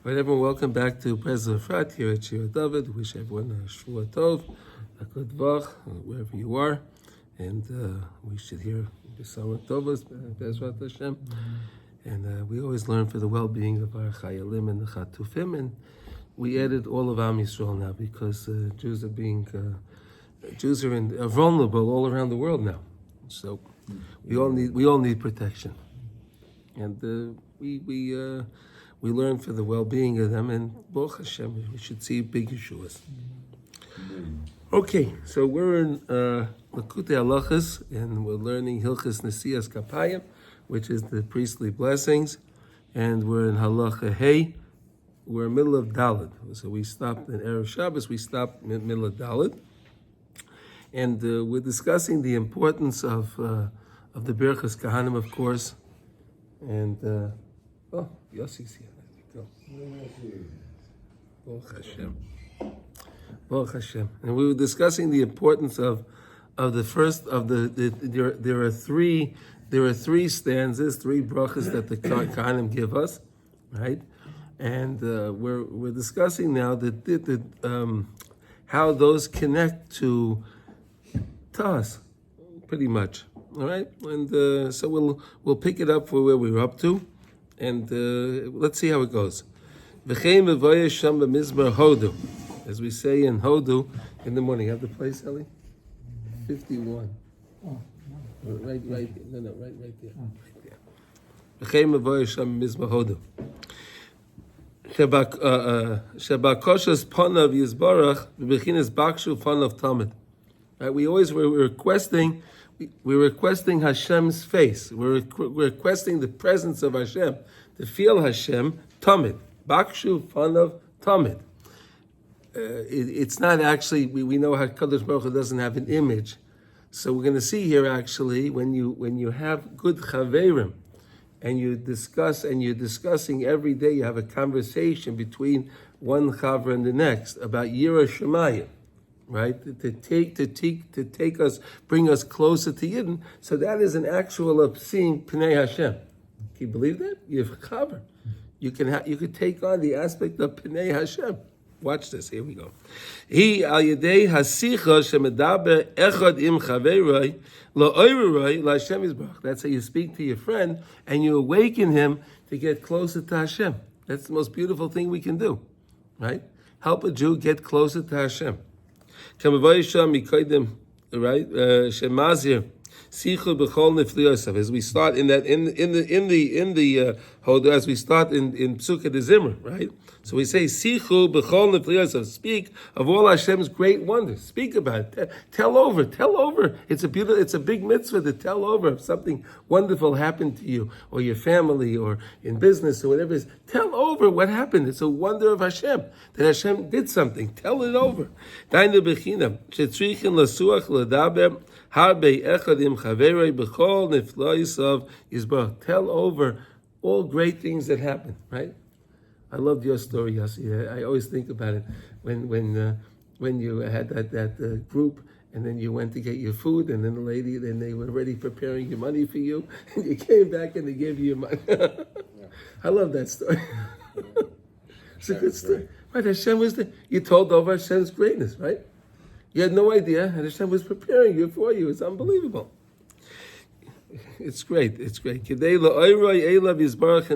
All right, everyone, welcome back to Breslov Efrat here at Shir David. Wish everyone a Shvua Tov, a good Vach, wherever you are. And we should hear B'Samar Tovos, Bezrat Hashem. And we always learn for the well-being of our Chayalim and the Chatufim. And we added all of Am Yisrael now because Jews are vulnerable all around the world now. So we all need protection. And we learn for the well-being of them, and Baruch Hashem, we should see big Yeshuas. Okay, so we're in Likutey Halachos, and we're learning Hilchos Nesias Kapayim, which is the priestly blessings, and we're in Halacha Hey. We're in the middle of Dalet. So we stopped in Erev Shabbos, we stopped in the middle of Dalet, and we're discussing the importance of the Birchas Kahanim, of course, and Yossi's here. Go. Baruch Hashem. Baruch Hashem. And we were discussing the importance of the first of there are three stanzas, three brachas that the Kahanim give us, right? And we're discussing now how those connect to us, pretty much. All right, and so we'll pick it up for where we were up to. And let's see how it goes. As we say in Hodu in the morning. Have the place, Ellie? 51. Oh, no. Right there. No, right there. Shabakoshas Panav Yizbarach Bechinas Bakshu Panav Tamid. Right, we always were requesting. We're requesting Hashem's face. We're requesting the presence of Hashem, to feel Hashem, Tamid. Bakshu Fanav Tamid. It's not actually, we know how Kadosh Baruch Hu doesn't have an image. So we're going to see here actually, when you have good Chaverim, and you're discussing every day, you have a conversation between one Chaver and the next about Yira Shemayim. Right, to take us, bring us closer to Yidden. So that is an actual of seeing Pnei Hashem. Can you believe that? You have chaver. You could take on the aspect of Pnei Hashem. Watch this. Here we go. He al yedei hasicha shemedaber echad im chaveroi la'oiroi la'Hashem yisbarach. That's how you speak to your friend and you awaken him to get closer to Hashem. That's the most beautiful thing we can do, right? Help a Jew get closer to Hashem. Right? Shemazir sichul b'chol nifliyosav. As we start in the Hoda, as we start in Psukkah de Zimmer, right? So we say sichul b'chol nifliyosav. Speak of all Hashem's great wonders. Speak about it. Tell over. It's a big mitzvah to tell over if something wonderful happened to you or your family or in business or whatever it is. Tell over what happened. It's a wonder of Hashem that Hashem did something. Tell it over. Tell over all great things that happen, right? I loved your story, Yossi. I always think about it when you had that group, and then you went to get your food, and then then they were already preparing your money for you, and you came back and they gave you your money. I love that story. It's a good story. Right, Hashem was there. You told over Hashem's greatness, right? You had no idea, and Hashem was preparing you for you. It's unbelievable. It's great. In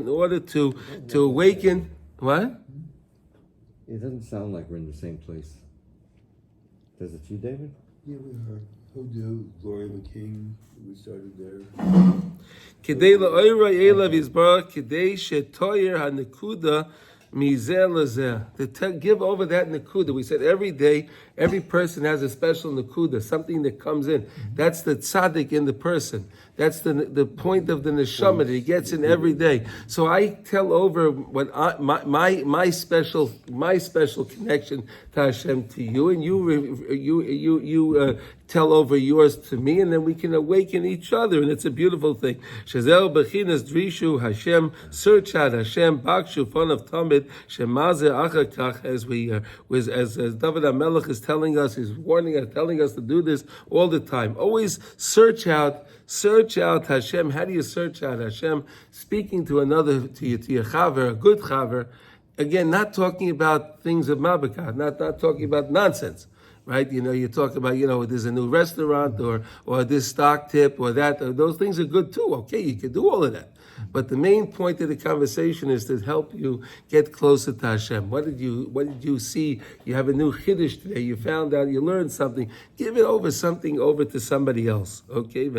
order to awaken, what? It doesn't sound like we're in the same place. Does it you, David? Yeah, we heard. Hodu, Glory of the King. We started there. Kidei la'oiroi elav yizbarach, kidei shetoyer hanekuda mizeh lazeh. To give over that nekuda. We said every day, every person has a special nekuda, something that comes in. That's the tzaddik in the person. That's the point of the neshama that he gets in every day. So I tell over what my special connection to Hashem to you, and you tell over yours to me, and then we can awaken each other, and it's a beautiful thing. Shazel bechinas drishu Hashem, search out Hashem, bakshu fanav tamid shemazeh achakach, as David HaMelech is telling us, he's warning us, telling us to do this all the time. Always search out Hashem. How do you search out Hashem? Speaking to another, to your chaver, a good chaver, again, not talking about things of Mabakah, not talking about nonsense, right? You talk about, there's a new restaurant or this stock tip or that. Those things are good too. Okay, you can do all of that. But the main point of the conversation is to help you get closer to Hashem. What did you see? You have a new chiddush today. You found out, you learned something. Give something over to somebody else. Okay?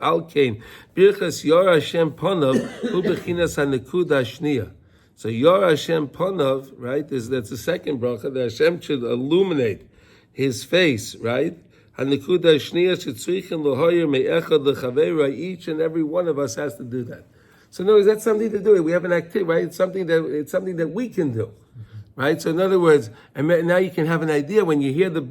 Al kain birchas yor Hashem panav hu bechinas hanekuda shniya. So yor Hashem panav, right? That's the second bracha. That Hashem should illuminate His face, right? Hanekuda shniya shetzrichen lohoyer me'echad lechaveira. Each and every one of us has to do that. So no, that's something to do. We have an activity, right? It's something that we can do, right? So in other words, and now you can have an idea when you hear the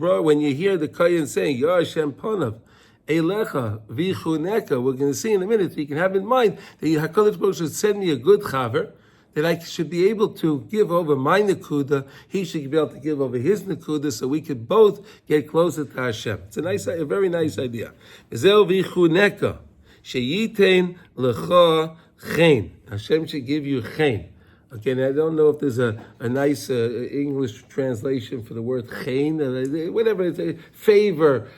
kohen saying Yor Hashem Panav Eilecha Vichuneka. We're going to see in a minute. So you can have in mind that Hakadosh Baruch Hu should send me a good chaver, that I should be able to give over my nekuda. He should be able to give over his nekuda, so we could both get closer to Hashem. It's a very nice idea. Zel Vichuneka Sheyitein Lecha. Chen. Hashem should give you chen. Okay, and I don't know if there's a nice English translation for the word chen, whatever it's a favor,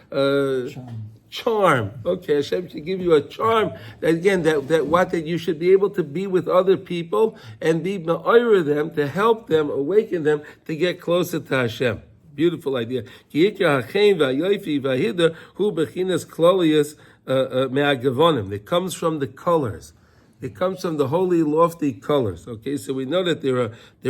charm. Okay, Hashem should give you a charm. That you should be able to be with other people and be ma'ayra them, to help them, awaken them to get closer to Hashem. Beautiful idea. It comes from the colors. It comes from the holy, lofty colors. Okay, so we know that there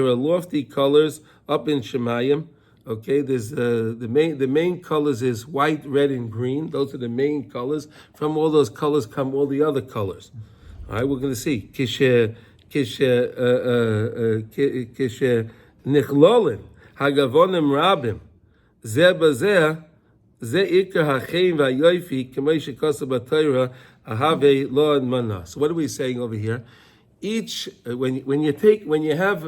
are lofty colors up in Shemayim. Okay, there's the main colors is white, red, and green. Those are the main colors. From all those colors come all the other colors. All right, we're going to see kishe nichlolin hagavonim rabim zeh bazeh zeh ikar hachein va'yofi k'may shekasa b'Torah. Ahave lo and mana. So what are we saying over here? Each when you have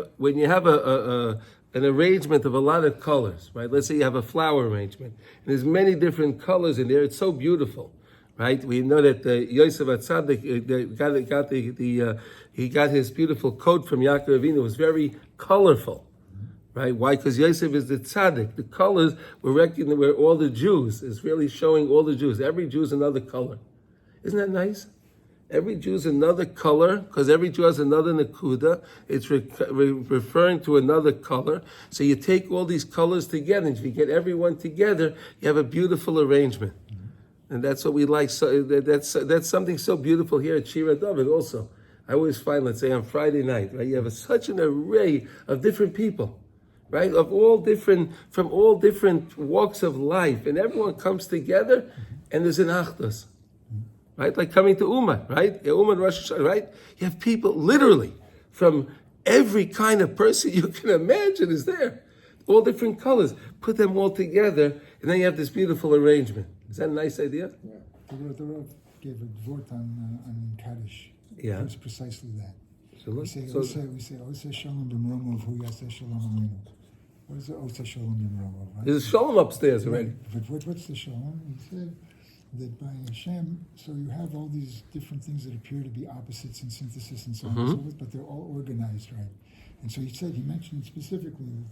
an arrangement of a lot of colors, right? Let's say you have a flower arrangement, and there's many different colors in there. It's so beautiful, right? We know that Yosef Atzadik he got his beautiful coat from Yaakov Avinu. It was very colorful, right? Why? Because Yosef is the tzaddik. The colors were all the Jews. It's really showing all the Jews. Every Jew is another color. Isn't that nice? Every Jew is another color, because every Jew has another nekuda. It's referring to another color. So you take all these colors together, and if you get everyone together, you have a beautiful arrangement. And that's what we like. So that's something so beautiful here at Shira David also. I always find, let's say on Friday night, right, you have such an array of different people, right, from all different walks of life, and everyone comes together, and there's an achdus. Right, like coming to Ummah, right? Ummah Rosh Hashanah, right? You have people literally from every kind of person you can imagine is there, all different colors. Put them all together, and then you have this beautiful arrangement. Is that a nice idea? Yeah. The Rav gave a vort on Kaddish. Yeah, it's precisely that. So we say Oseh Shalom B'Mromov Hu Yaseh Shalom Aleinu. What is the Oseh Shalom B'Mromov? Right? There's a Shalom upstairs already. But what's the Shalom? He said that by Hashem, so you have all these different things that appear to be opposites in synthesis and so on and so forth, but they're all organized, right? And so he mentioned specifically that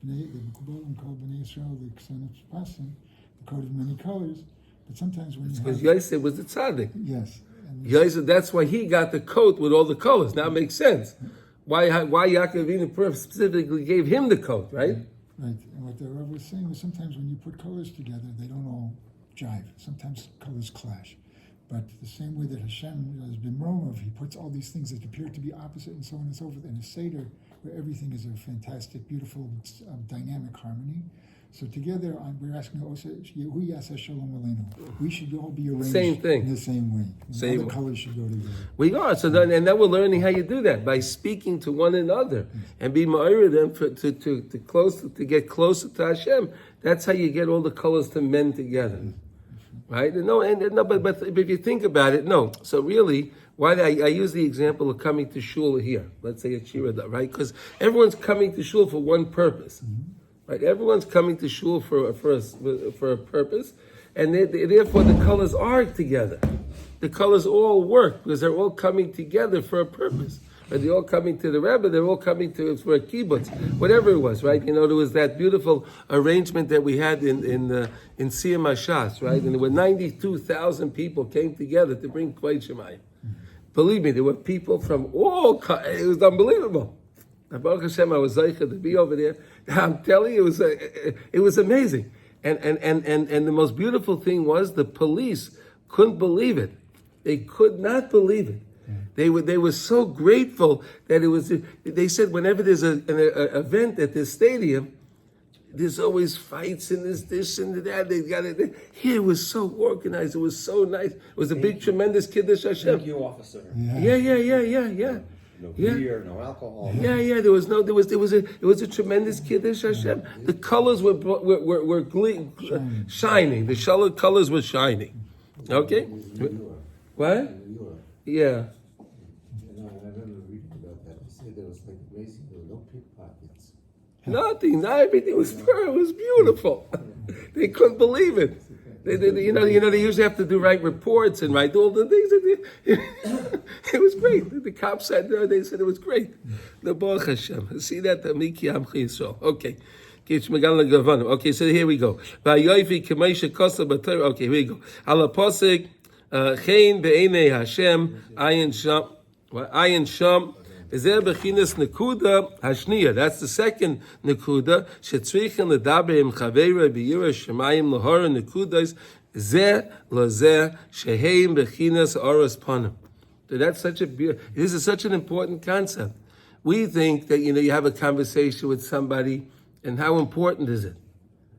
the Mekubalim called Bnei Yisrael the Ksanet Pasim, the coat of many colors, but sometimes when because Yosef was the tzaddik. Yes. Yosef, that's why he got the coat with all the colors. Now it makes sense. Why Yaakov Avinu specifically gave him the coat, right? Right. And what the Rav was saying was sometimes when you put colors together, they don't all jive. Sometimes colors clash. But the same way that Hashem has been Romov, he puts all these things that appear to be opposite and so on and so forth in a Seder where everything is a fantastic, beautiful, dynamic harmony. So together, we're asking, we should all be arranged same thing. In the same way. Same all the colors should go together. We are. So then, and then we're learning how you do that by speaking to one another and be ma'ir them to get closer to Hashem. That's how you get all the colors to mend together. Right? But if you think about it, no. So really, why I use the example of coming to shul here. Let's say at Shira, right? Because everyone's coming to shul for one purpose. Right? Everyone's coming to shul for a purpose, and therefore the colors are together. The colors all work because they're all coming together for a purpose. Are they all coming to the Rebbe? They're all coming to for a kibbutz, whatever it was, right? There was that beautiful arrangement that we had in Siyam Hashas, right? And there were 92,000 people came together to bring Kvod Shemayim. Believe me, there were people from all. It was unbelievable. Baruch Hashem, I was zeicher to be over there. I'm telling you, it was amazing. And the most beautiful thing was the police couldn't believe it. They could not believe it. They were so grateful that it was. They said whenever there's an event at this stadium, there's always fights and this and that. They got it. Here it was so organized. It was so nice. It was a big, tremendous Kiddush Hashem. Thank you, officer. Yeah. No beer, no alcohol. Yeah. There was a tremendous Kiddush Hashem. The colors were shining. The colors were shining. Okay. What? Yeah. I remember reading about that. They said there was like amazing. There were no pickpockets. Nothing. Not everything was pure. It was beautiful. They couldn't believe it. They usually have to do write reports and write all the things. It was great. The cops said they said it was great. The Baruch Hashem. See that the Miki Amchi Yisrael. Okay. Okay, so here we go. Okay, here we go. Ala posik chein be'enei Hashem ayin sham. That's the second nekuda. Shetzrichen ledaber im chavera b'yira shemayim lahora nekudas zeh lazeh sheheim bechinas oros panim. So that's this is such an important concept. We think that you have a conversation with somebody, and how important is it?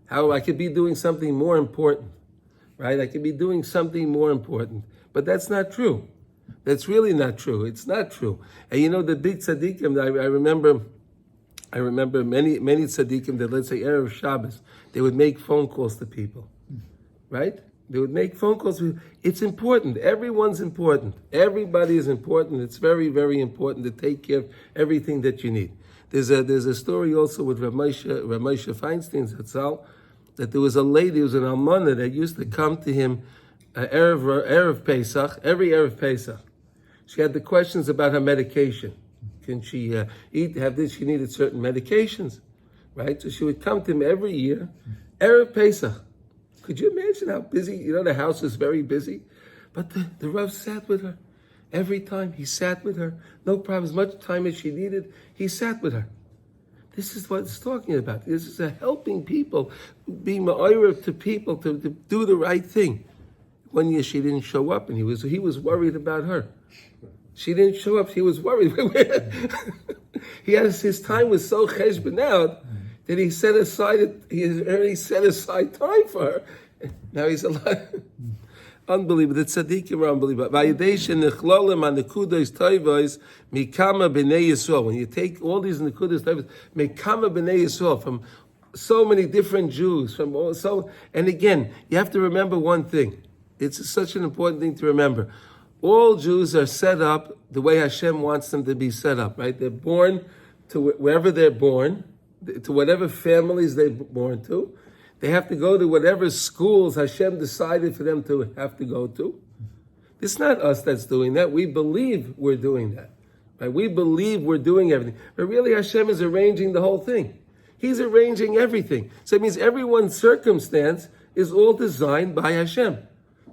How I could be doing something more important, right? I could be doing something more important, but that's not true. That's really not true. It's not true. And the big tzaddikim, I remember many tzaddikim that, let's say, Erev Shabbos, they would make phone calls to people, right? They would make phone calls. It's important. Everyone's important. Everybody is important. It's very, very important to take care of everything that you need. There's a story also with Rav Moshe Feinstein Zatzal, that there was a lady, who was an almana, that used to come to him Erev Pesach, every Erev Pesach. She had the questions about her medication. Can she eat, have this? She needed certain medications, right? So she would come to him every year, Erev Pesach. Could you imagine how busy, the house is very busy? But the Rav sat with her. Every time he sat with her, no problem, as much time as she needed, he sat with her. This is what it's talking about. This is helping people, being ma'orev to people to do the right thing. One year she didn't show up, and he was worried about her. She didn't show up. He was worried. His time was so cheshbon out that he already set aside time for her. Now he's alive. Unbelievable. The tzaddikim are unbelievable. When you take all these nekudas toivos, mikama b'nei Yisrael, from so many different Jews, and again, you have to remember one thing. It's such an important thing to remember. All Jews are set up the way Hashem wants them to be set up, right? They're born to wherever they're born, to whatever families they're born to. They have to go to whatever schools Hashem decided for them to have to go to. It's not us that's doing that. We believe we're doing that. Right? We believe we're doing everything. But really Hashem is arranging the whole thing. He's arranging everything. So it means everyone's circumstance is all designed by Hashem.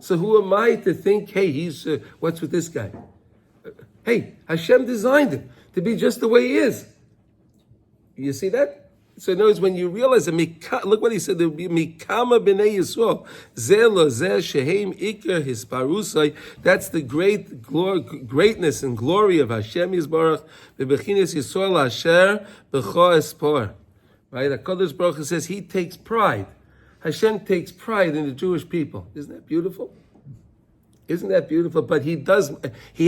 So who am I to think, hey, he's what's with this guy? Hey, Hashem designed him to be just the way he is. You see that? So in other words, when you realize that, look what he said, there will be mikama b'nei Yisrael, zeh sheheim ikar hisparusai. That's the greatness and glory of Hashem Yisbarach, bebechinas Yisrael asher b'cho espor. Right? HaKadosh Baruch Hu says he takes pride. Hashem takes pride in the Jewish people. Isn't that beautiful? Isn't that beautiful? But he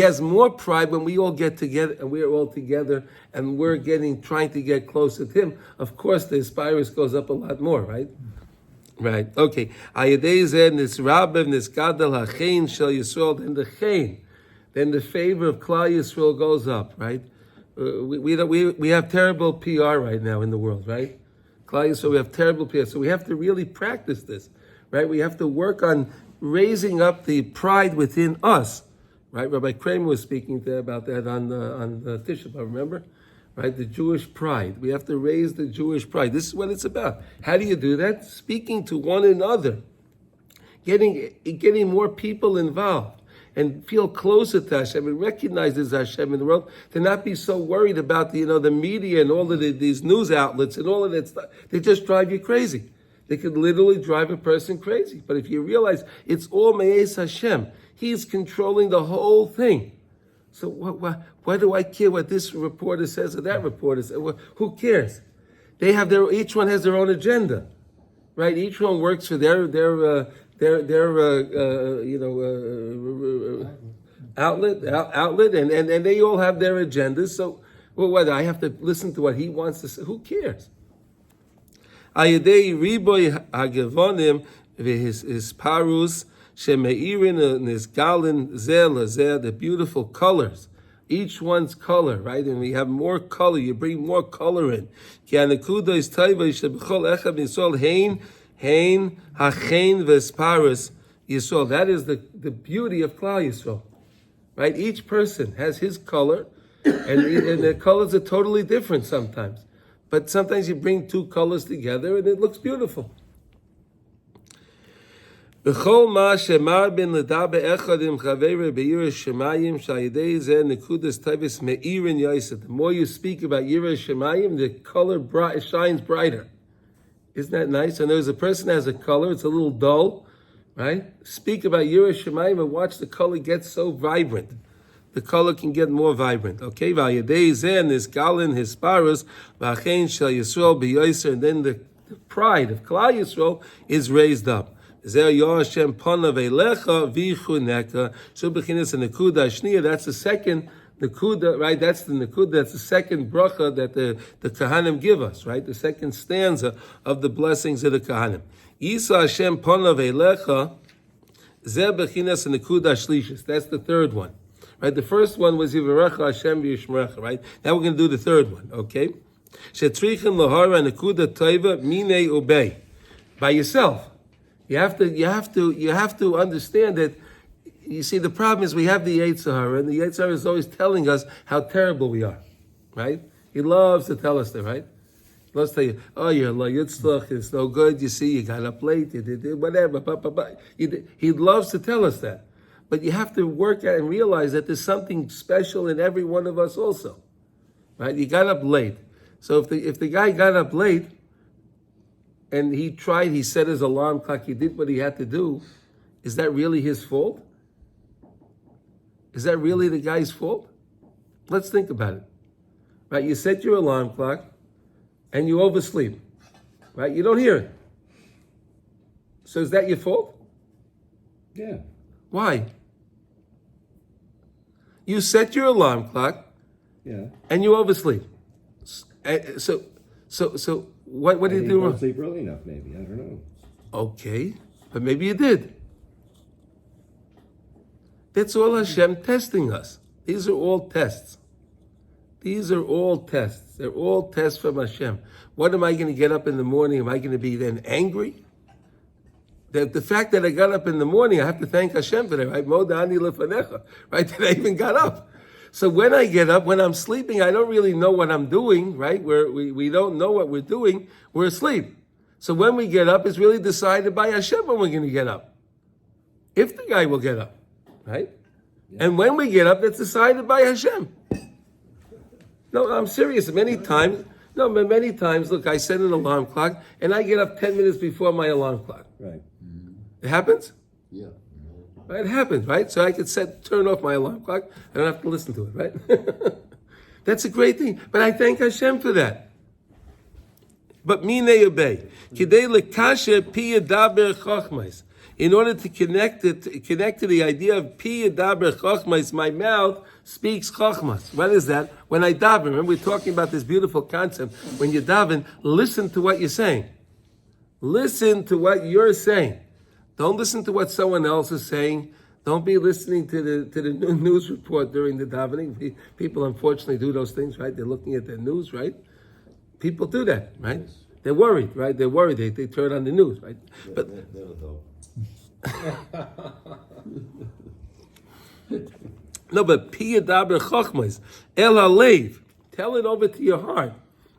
has more pride when we all get together and we're all together and we're trying to get closer to him. Of course, the aspirus goes up a lot more, right? Right. Okay. Then the favor of Klal Yisrael goes up, right? We have terrible PR right now in the world, right? Klal Yisrael, we have terrible PR. So we have to really practice this, right? We have to work on raising up the pride within us, right? Rabbi Kramer was speaking there about that on Tisha B'Av, remember? Right, the Jewish pride. We have to raise the Jewish pride. This is what it's about. How do you do that? Speaking to one another, getting more people involved, and feel closer to Hashem and recognize there's Hashem in the world. To not be so worried about the media and all of these news outlets and all of that stuff. They just drive you crazy. They could literally drive a person crazy. But if you realize it's all Me'ez Hashem, He's controlling the whole thing. So why do I care what this reporter says or that reporter says? Well, who cares? They have each one has their own agenda, right? Each one works for their outlet, and they all have their agendas. So, whether I have to listen to what he wants to say, who cares? Ayedei riboy hagevonim his parus shemeirin nisgalin zeh the beautiful colors. Each one's color, right? And we have more color. You bring more color in. Ki hanekuda is taiva shebechol echad nisol hein hachein vesparis Yisrael. That is the beauty of Klal Yisrael, right? Each person has his color, and the colors are totally different sometimes. But sometimes you bring two colors together, and it looks beautiful. B'chol ma shemar bin ledabe echad im chavere be'yireh shemayim shayidei zeh nekudas tavis me'irin yosef. The more you speak about yireh shemayim, the color shines brighter. Isn't that nice? And there's a person that has a color, it's a little dull, right? Speak about Yireh Shemayim and watch the color get so vibrant. The color can get more vibrant. Okay, Vayedei Zeh Nisgalin Hisparus V'achein Shel Yisrael B'Yoser, and then the pride of Klal Yisrael is raised up. Zeh Yor Hashem Panav Eilecha V'Chuneka Shul B'chinas Nekuda Shniya. That's the second Nekuda, right? That's the Nekuda. That's the second bracha that the Kahanim give us, right? The second stanza of the blessings of the Kahanim. Yisa Hashem Panav Eilecha Zeh B'chinas Nekuda Shlishis. That's the third one, right? The first one was Yivarecha Hashem V'Yishmerecha, right? Now we're going to do the third one, okay? Shetrichen Lahara Nekuda Taiva Minei Obey. By yourself. You have to understand that. You see, the problem is we have the Yetzer Hara, and the Yetzer Hara is always telling us how terrible we are, right? He loves to tell us that, right? He loves to tell you, oh, you're lo yitzlach, it's no good, you see, you got up late, you did whatever, He loves to tell us that. But you have to work out and realize that there's something special in every one of us also, right? You got up late. So if the guy got up late, and he set his alarm clock, he did what he had to do, is that really his fault? Is that really the guy's fault? Let's think about it. Right? You set your alarm clock and you oversleep. Right? You don't hear it. So is that your fault? Yeah. Why? You set your alarm clock, Yeah. and you oversleep. So what did you do Don't wrong? sleep early enough, maybe. I don't know. Okay, but maybe you did. That's all Hashem testing us. These are all tests. They're all tests from Hashem. What am I going to get up in the morning? Am I going to be then angry? The fact that I got up in the morning, I have to thank Hashem for that, right? Modani lefanecha, right? That I even got up. So when I get up, when I'm sleeping, I don't really know what I'm doing, right? We don't know what we're doing. We're asleep. So when we get up, it's really decided by Hashem when we're going to get up. If the guy will get up, right? Yeah. And when we get up, that's decided by Hashem. No, I'm serious. Many times, look, I set an alarm clock, and I get up 10 minutes before my alarm clock. Right. It happens? Yeah. Right, it happens, right? So I could turn off my alarm clock. I don't have to listen to it, right? That's a great thing. But I thank Hashem for that. But minei obey. Kidei lekasher pi yadaber chachmais. In order to connect to the idea of pi yadaber chachmais, my mouth speaks chachmas. What is that? When I daven, remember we're talking about this beautiful concept. When you daven, listen to what you're saying. Listen to what you're saying. Don't listen to what someone else is saying. Don't be listening to the news report during the davening. People unfortunately do those things, right? They're looking at the news, right? People do that, right? Yes. They're worried, right? They're worried. They turn on the news, right? But No, but piyadaber chachmas el halev. Tell it over to your heart.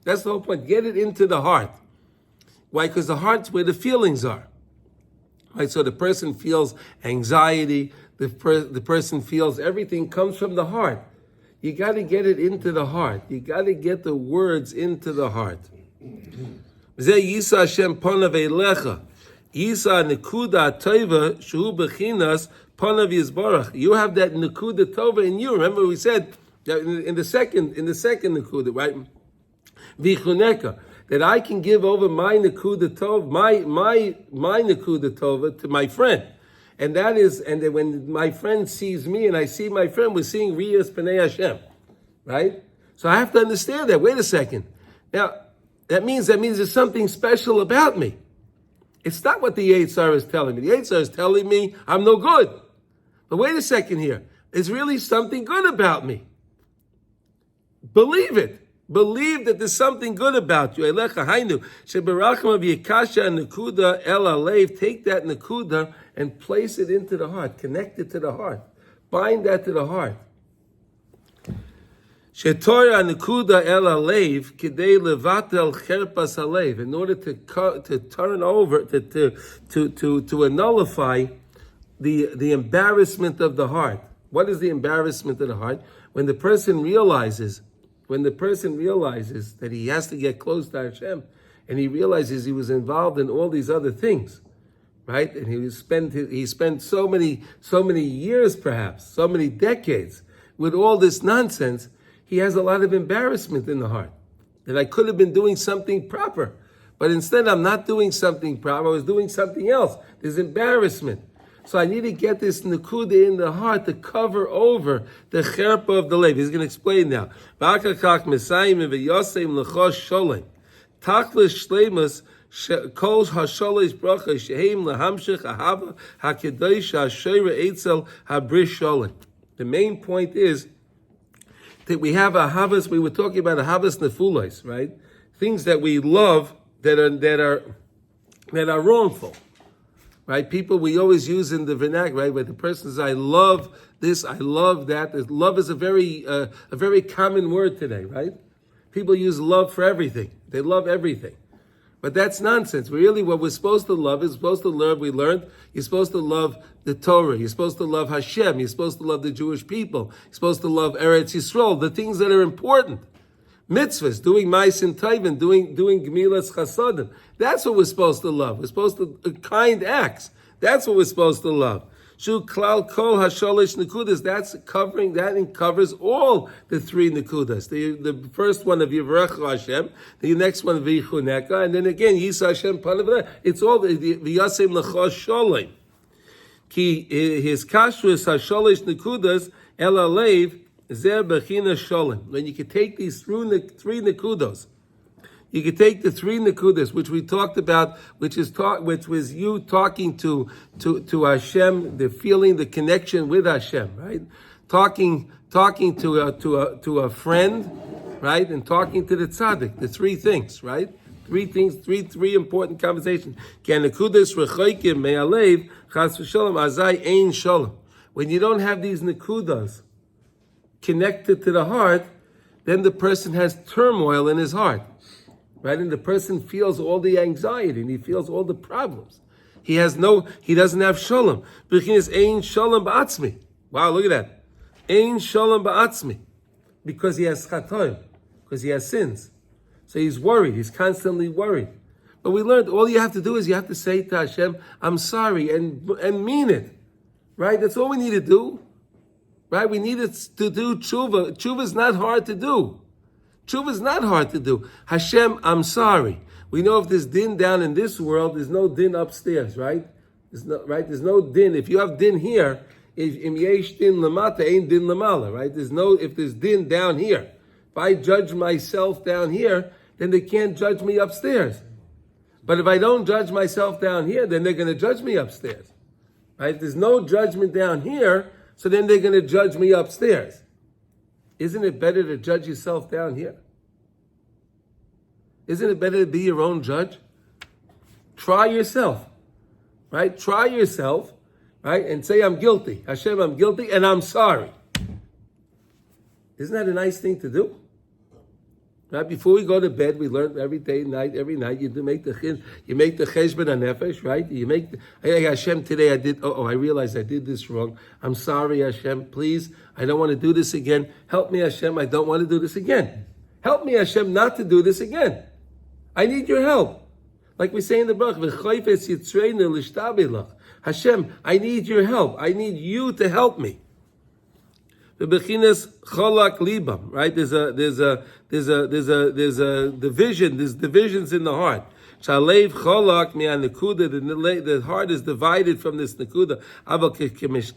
That's the whole point. Get it into the heart. Why? Because the heart's where the feelings are. Right? So the person feels anxiety. The person feels everything comes from the heart. You got to get it into the heart. You got to get the words into the heart. Zeh Yisa Hashem panav eilecha. Yisa nekuda tova shu bechinas panav yizbarach. You have that nekuda tova in you. Remember we said that in the second nekuda, right? Vichuneka, that I can give over my nekuda tov, my nekuda tova to my friend. And that is, and then when my friend sees me and I see my friend, we're seeing Riyas Pnei Hashem, right? So I have to understand that. Wait a second. Now, that means there's something special about me. It's not what the Yetzer is telling me. The Yetzer is telling me I'm no good. But wait a second here. There's really something good about me. Believe it. Believe that there's something good about you. Elecha hainu sheberachma v'yikasha nekuda el alev. Take that nekuda and place it into the heart. Connect it to the heart. Bind that to the heart. Shetorah nekuda el alev kidei levatel cherpas alev. In order to turn over, to nullify the embarrassment of the heart. What is the embarrassment of the heart? When the person realizes that he has to get close to Hashem, and he realizes he was involved in all these other things, right? And he spent so many years, perhaps, so many decades with all this nonsense, he has a lot of embarrassment in the heart. That I could have been doing something proper, but instead I'm not doing something proper, I was doing something else. There's embarrassment. So I need to get this nekuda in the heart to cover over the cherpa of the lev. He's going to explain now. V'akakach mesayim v'yosem l'chos sholem. Tachlis shleimus kol hasholish bracha shehem lahamshich ahava hakedosh hashayra eitzel habris sholem. The main point is that we have ahavas. We were talking about ahavas nefulos, right? Things that we love that are wrongful. Right? People we always use in the vernacular, right? Where the person says, I love this, I love that. Love is a very common word today, right? People use love for everything. They love everything. But that's nonsense. Really what we're supposed to love is supposed to love, we learned, you're supposed to love the Torah, you're supposed to love Hashem, you're supposed to love the Jewish people, you're supposed to love Eretz Yisrael, the things that are important. Mitzvahs, doing ma'asim tovim, doing gemilas chasadim. That's what we're supposed to love. We're supposed to kind acts. That's what we're supposed to love. Shu klal kol hasholish nekudas. That's covering that and covers all the three nekudas. The first one of Yivarechu Hashem, the next one V'yichuneka, and then again Yisa Hashem panav. It's all the v'yasem l'chos sholem. Ki his kashrus hasholish nekudas el alev. When you can take these three nekudos, you can take the three nekudas which we talked about, which was you talking to Hashem, the feeling, the connection with Hashem, right? Talking to a friend, right, and talking to the tzaddik. The three things, right? Three things, three important conversations. When you don't have these nekudas connected to the heart, then the person has turmoil in his heart, right? And the person feels all the anxiety and he feels all the problems. He doesn't have shalom. Bechinas ein shalom ba'atzmi. Wow, look at that. Ein shalom ba'atzmi. Because he has chatoim, because he has sins. So he's worried, he's constantly worried. But we learned all you have to do is you have to say to Hashem, I'm sorry, and mean it, right? That's all we need to do. Right? We need to do tshuva. Tshuva is not hard to do. Tshuva is not hard to do. Hashem, I'm sorry. We know if there's din down in this world, there's no din upstairs, right? There's no din. If you have din here, im yesh din lamata, ain't din lamala, right? If there's din down here. If I judge myself down here, then they can't judge me upstairs. But if I don't judge myself down here, then they're going to judge me upstairs. Right? There's no judgment down here, so then they're going to judge me upstairs. Isn't it better to judge yourself down here? Isn't it better to be your own judge? Try yourself, right? Try yourself, right? And say, I'm guilty. Hashem, I'm guilty and I'm sorry. Isn't that a nice thing to do? Right before we go to bed, we learn every night. You do make the cheshbon hanefesh, right? You make hey Hashem, today I did. I realized I did this wrong. I'm sorry, Hashem. Please, I don't want to do this again. Help me, Hashem. I don't want to do this again. Help me, Hashem, not to do this again. I need your help. Like we say in the Baruch, Hashem, I need your help. I need you to help me. The bechinas cholak libam, right? There's a division. There's divisions in the heart. Shalev cholak mi'an nekuda. The heart is divided from this nekuda. Aval keshemesh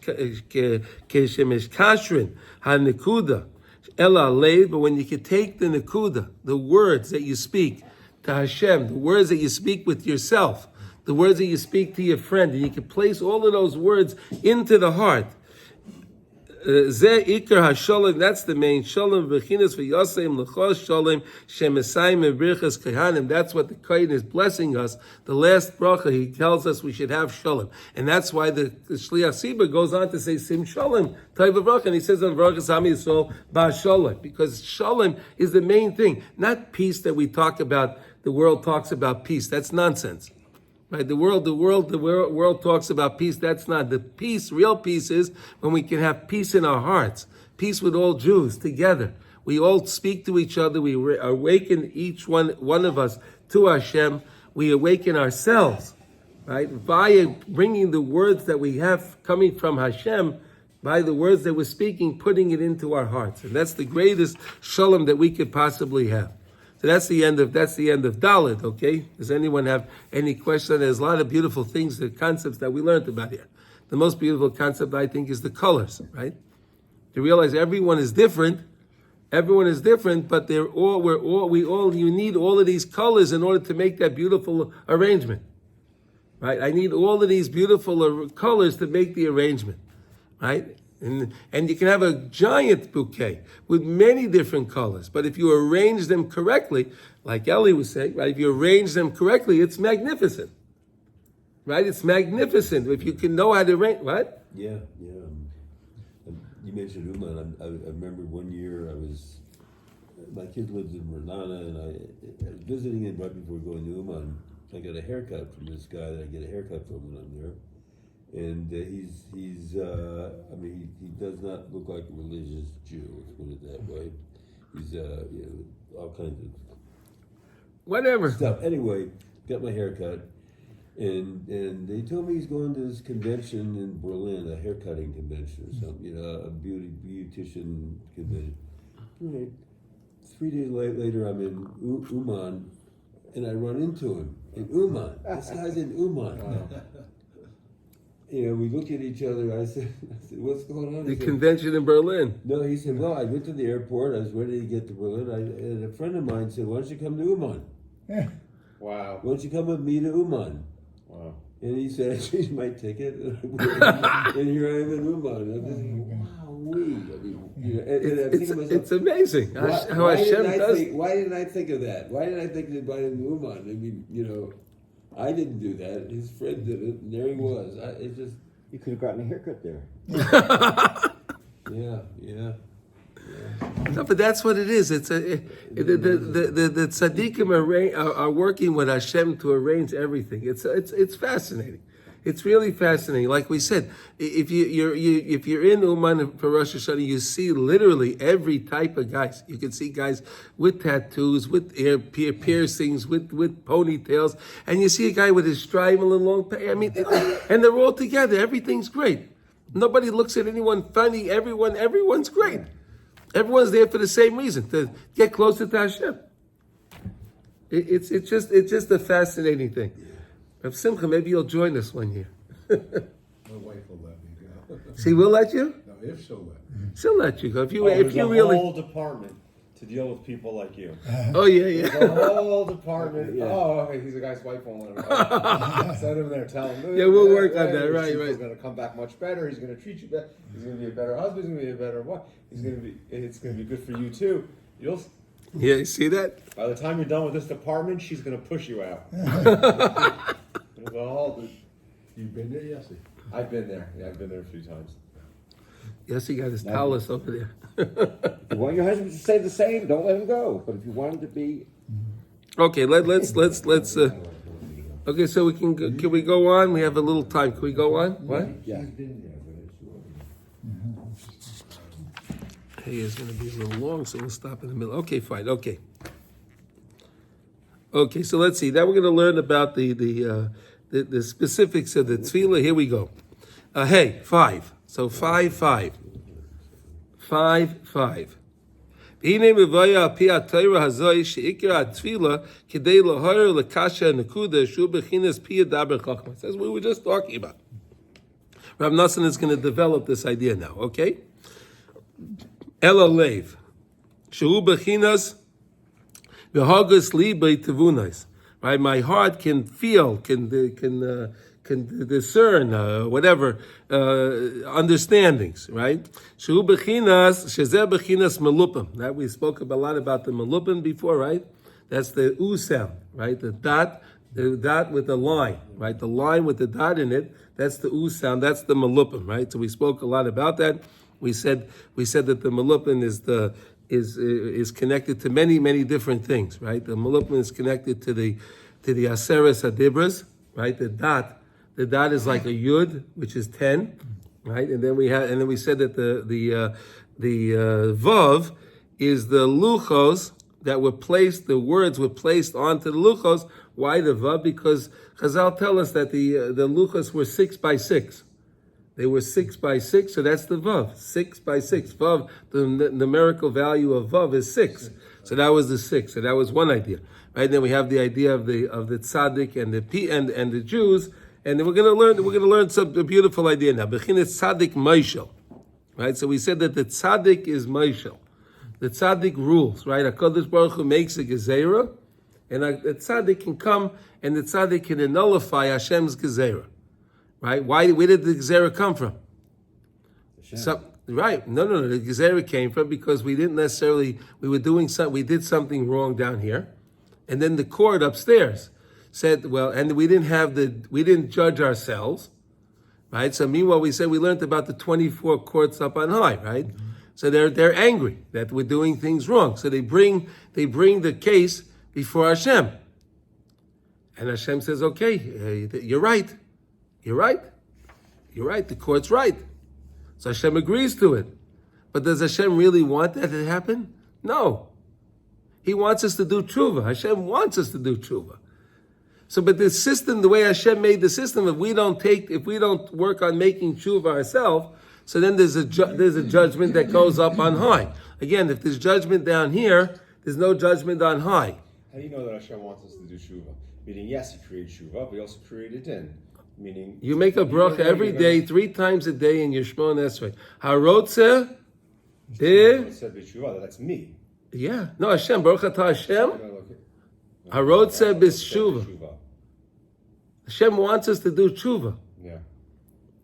kashrin ha nekuda ela lev. But when you can take the nekuda, the words that you speak to Hashem, the words that you speak with yourself, the words that you speak to your friend, and you can place all of those words into the heart. That's the main shalom. That's what the Kohen is blessing us. The last bracha, he tells us we should have shalom, and that's why the Shliach Sibur goes on to say sim shalom type of bracha, and he says on bracha Sami Yisrael ba shalom, because shalom is the main thing, not peace that we talk about. The world talks about peace. That's nonsense. Right, the world talks about peace. That's not the peace. Real peace is when we can have peace in our hearts, peace with all Jews together. We all speak to each other. We awaken each one of us to Hashem. We awaken ourselves, right, by bringing the words that we have coming from Hashem, by the words that we're speaking, putting it into our hearts, and that's the greatest shalom that we could possibly have. So that's the end of Dalet, okay? Does anyone have any question? There's a lot of beautiful things, the concepts that we learned about here. The most beautiful concept, I think, is the colors, right? To realize everyone is different, but you need all of these colors in order to make that beautiful arrangement, right? I need all of these beautiful colors to make the arrangement, right? And you can have a giant bouquet with many different colors, but if you arrange them correctly, like Ellie was saying, right? If you arrange them correctly, it's magnificent, right? It's magnificent if you can know how to arrange. What? Yeah. You mentioned Uman. I remember one year my kid lives in Renana, and I was visiting him right before going to Uman. I got a haircut from this guy that I get a haircut from when I'm there. And he does not look like a religious Jew, let's put it that way. He's, all kinds of Whatever stuff. Anyway, got my haircut, and they told me he's going to this convention in Berlin, a haircutting convention or something, a beautician convention. Right. 3 days later, I'm in Uman, and I run into him in Uman. This guy's in Uman. We look at each other. I said, what's going on? the convention in Berlin. No, he said, well, I went to the airport. I was ready to get to Berlin. And a friend of mine said, why don't you come to Uman? Wow. Why don't you come with me to Uman? Wow. And he said, I changed my ticket. And here I am in Uman. I'm just, It's amazing how Hashem does. Why didn't I think of that? Why did I think to invite him to Uman? I didn't do that. His friend did it, and there he was. You could have gotten a haircut there. Yeah. No, but that's what it is. It's the tzaddikim are working with Hashem to arrange everything. It's fascinating. It's really fascinating. Like we said, if you're in Uman for Rosh Hashanah, you see literally every type of guys. You can see guys with tattoos, with ear piercings, with ponytails, and you see a guy with his strimal and long. And they're all together. Everything's great. Nobody looks at anyone funny. Everyone's great. Everyone's there for the same reason, to get closer to Hashem. It's just a fascinating thing. Rav Simcha, maybe you'll join us one year. My wife will let me go. She will let you? No, if she'll let me. She'll let you go. If you There's a really whole department to deal with people like you. Oh yeah. The whole department. Yeah. Oh, okay. He's a guy's wife won't let him go. Send him there. Tell him. Yeah, we'll work on that. Right. He's going to come back much better. He's going to treat you better. He's going to be a better husband. He's going to be a better wife. It's going to be good for you too. Yeah, you see that? By the time you're done with this department, she's going to push you out. You've been there, Yossi? I've been there. Yeah, I've been there a few times. Yes, he got his talus over there. If you want your husband to say the same, don't let him go. But if you want him to be, Okay, let's. Okay, so can we go on? We have a little time. Can we go on? What? yeah. Hey, it's going to be a little long, so we'll stop in the middle. Okay, fine. Okay. Okay, so let's see. Now we're going to learn about the specifics of the tefillah. Here we go. Hey, 5. So 5. Hine mevaya al pi ha'torah hazoi she'ikar ha'tefillah k'dei lahorer l'kasha nekuda shu b'chinas pi daber chachma. That's what we were just talking about. Rav Nassan is going to develop this idea now, okay? Ela leiv shu b'chinas v'hagas libay tevunais. Right, my heart can feel, can discern whatever understandings. Right, shu bechinas shezeh bechinas malupim. That we spoke a lot about the malupim before. Right, that's the u sound. Right, the dot with the line. Right, the line with the dot in it. That's the u sound. That's the malupim. Right, so we spoke a lot about that. We said that the malupim is connected to many different things, right? The malupim is connected to the aseres adibras, right? The dot is like a yud, which is 10, right? And then we said that the vav is the luchos that were placed. The words were placed onto the luchos. Why the vav? Because Chazal tell us that the luchos were 6 by 6. They were 6 by 6, so that's the vav. 6 by 6. Vav, the numerical value of vav is 6. So that was the 6. So that was one idea. Right? Then we have the idea of the tzaddik and the Jews, and then we're gonna learn a beautiful idea now. Bechinas tzaddik Moshel. Right? So we said that the tzaddik is Moshel. The tzaddik rules, right? HaKadosh Baruch Hu makes a gezerah, and the tzaddik can come and the tzaddik can nullify Hashem's gezerah. Right? Where did the Gezerah come from? Right. No. The Gezerah came from because we did something wrong down here. And then the court upstairs said, well, and we didn't judge ourselves. Right? So meanwhile, we learned about the 24 courts up on high, right? Mm-hmm. So they're angry that we're doing things wrong. So they bring the case before Hashem. And Hashem says, okay, you're right. You're right. The court's right. So Hashem agrees to it. But does Hashem really want that to happen? No. He wants us to do tshuva. Hashem wants us to do tshuva. So, but the system, the way Hashem made the system, if we don't work on making tshuva ourselves, so then there's a judgment that goes up on high. Again, if there's judgment down here, there's no judgment on high. How do you know that Hashem wants us to do tshuva? Meaning, yes, He created tshuva, but He also created din. Meaning, you make a bracha every day, 3 times a day in your Shemona Esrei. Harotze, that's me. Yeah, no, Hashem, Baruch Atah Hashem. Harotze b'shuva. Hashem wants us to do tshuva. Yeah.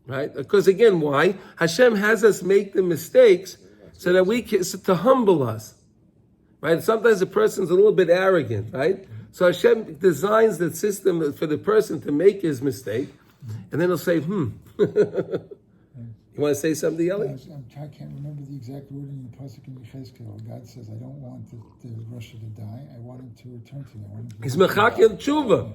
Right? Because again, why? Hashem has us make the mistakes so that we can, to humble us. Right? Sometimes a person's a little bit arrogant, right? So Hashem designs the system for the person to make his mistake, and then he'll say, You want to say something, Eli? I can't remember the exact wording in the pasuk in Yechezkel. God says, I don't want the Russia to die. I want him to return to me. He's mechakel tshuva.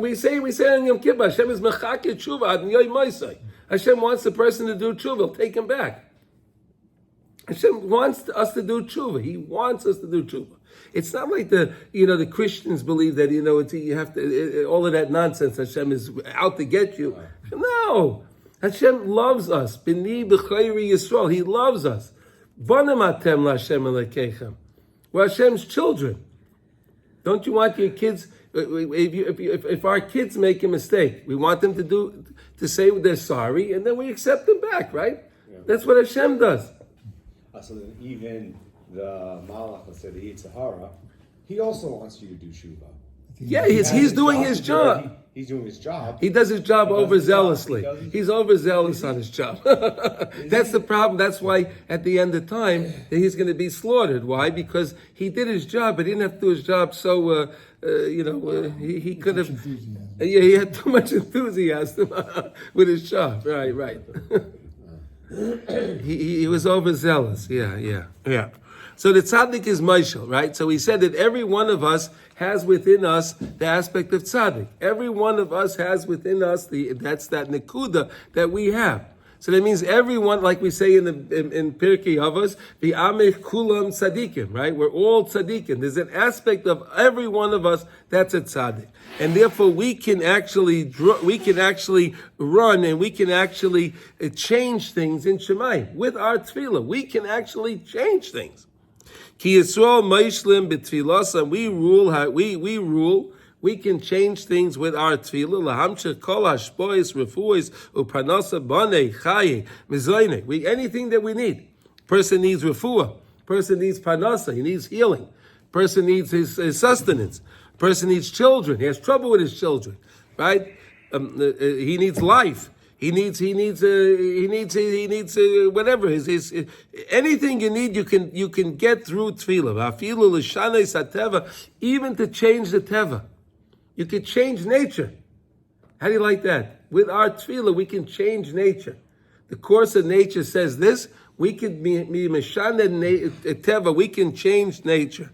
We say on Yom Kippur, Hashem is mechakel tshuva. Ad yoy moisei. Hashem wants the person to do tshuva. He'll take him back. Hashem wants us to do tshuva. He wants us to do tshuva. It's not like the Christians believe that you have to all of that nonsense. Hashem is out to get you. No, Hashem loves us. B'ni b'chayri Yisrael. He loves us. V'anem atem l'Hashem elokechem. We're Hashem's children. Don't you want your kids? If our kids make a mistake, we want them to say they're sorry, and then we accept them back. Right? Yeah. That's what Hashem does. So then even the Malach, let's say the Yitzhahara, he also wants you to do tshuva. Yeah, he's doing his job. He's doing his job. He does his job overzealously. He's overzealous on his job. That's the problem. That's why at the end of time he's going to be slaughtered. Why? Because he did his job, but he didn't have to do his job so, he could have... he had too much enthusiasm with his job. Right. He was overzealous. Yeah. So the tzaddik is Moshel, right? So he said that every one of us has within us the aspect of tzaddik. Every one of us has within us that's that nekuda that we have. So that means everyone, like we say in Pirkei Avos, the Amech Kulam Tzadikim, right? We're all tzadikim. There's an aspect of every one of us that's a tzaddik, and therefore we can actually run and we can actually change things in Shemayim with our tefillah. We can actually change things. Ki Yisrael Meishlim b'tfilas, and we rule. We can change things with our tefillah. Lahamshe kol hashpois refuos upanasa banei chaye mizayne. Anything that we need. Person needs refuah. Person needs panasa. He needs healing. Person needs his sustenance. Person needs children. He has trouble with his children, right? He needs life. He needs whatever his anything you need. You can get through tefillah. Afilu l'shanei sateva, even to change the teva. You can change nature. How do you like that? With our tefillah, we can change nature. The course of nature says this. We can be meshana teva. We can change nature.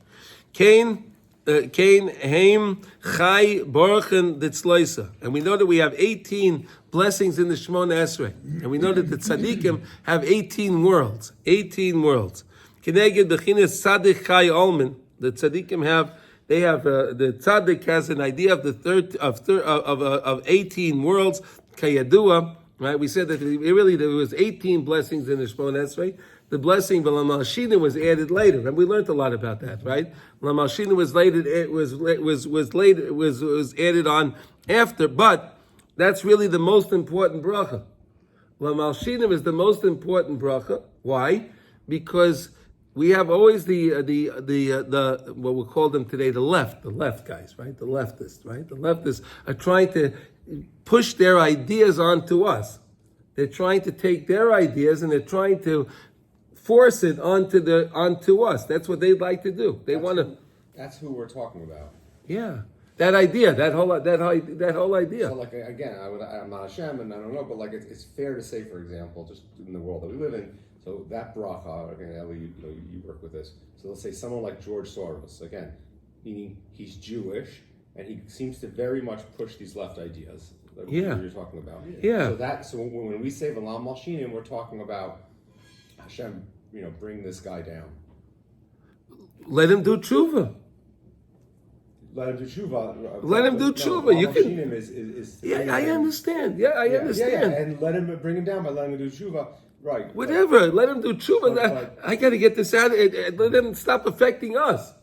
Kain heim chai baruchen ditzloisa. And we know that we have 18 blessings in the Shemona Esrei. And we know that the tzaddikim have 18 worlds. 18 worlds. Kineged b'chinas tzaddik chai almin. The tzaddikim have. They have the tzaddik has an idea of of 18 worlds. Kayadua, right? We said that there was 18 blessings in the Shemona Esrei. The blessing of Lamalshina was added later, and we learned a lot about that, right? Lamalshina was added on after, but that's really the most important bracha. Lamalshina is the most important bracha. Why? Because we have always the what we'll call them today the left guys, right? The leftists, right? The leftists are trying to push their ideas onto us. They're trying to take their ideas and they're trying to force it onto us. That's what they'd like to do. That's who we're talking about. Yeah, that idea, that whole idea. So, like, again, I'm not Hashem, and I don't know, but like, it's fair to say, for example, just in the world that we live in. So that bracha, okay, Ellie, you work with this. So let's say someone like George Soros, again, meaning he's Jewish, and he seems to very much push these left ideas that you're talking about. Yeah. So when we say V'lam Malshinim, we're talking about Hashem, bring this guy down. Let him do tshuva. Let him do tshuva. Let him do tshuva. You can. Is I understand. Yeah, I understand. Yeah, and let him bring him down by letting him do tshuva. Right. Whatever. Let him do tshuva. I got to get this out. Let him stop affecting us.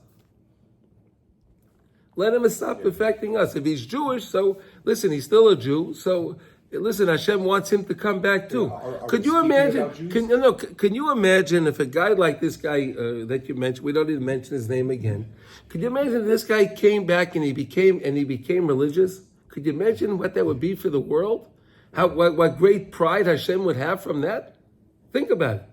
Let him stop affecting us. If he's Jewish, so listen, he's still a Jew. So listen, Hashem wants him to come back too. Could you imagine? Can you imagine if a guy like this guy that you mentioned? We don't even mention his name again. Could you imagine if this guy came back and he became religious? Could you imagine what that would be for the world? What great pride Hashem would have from that? Think about it.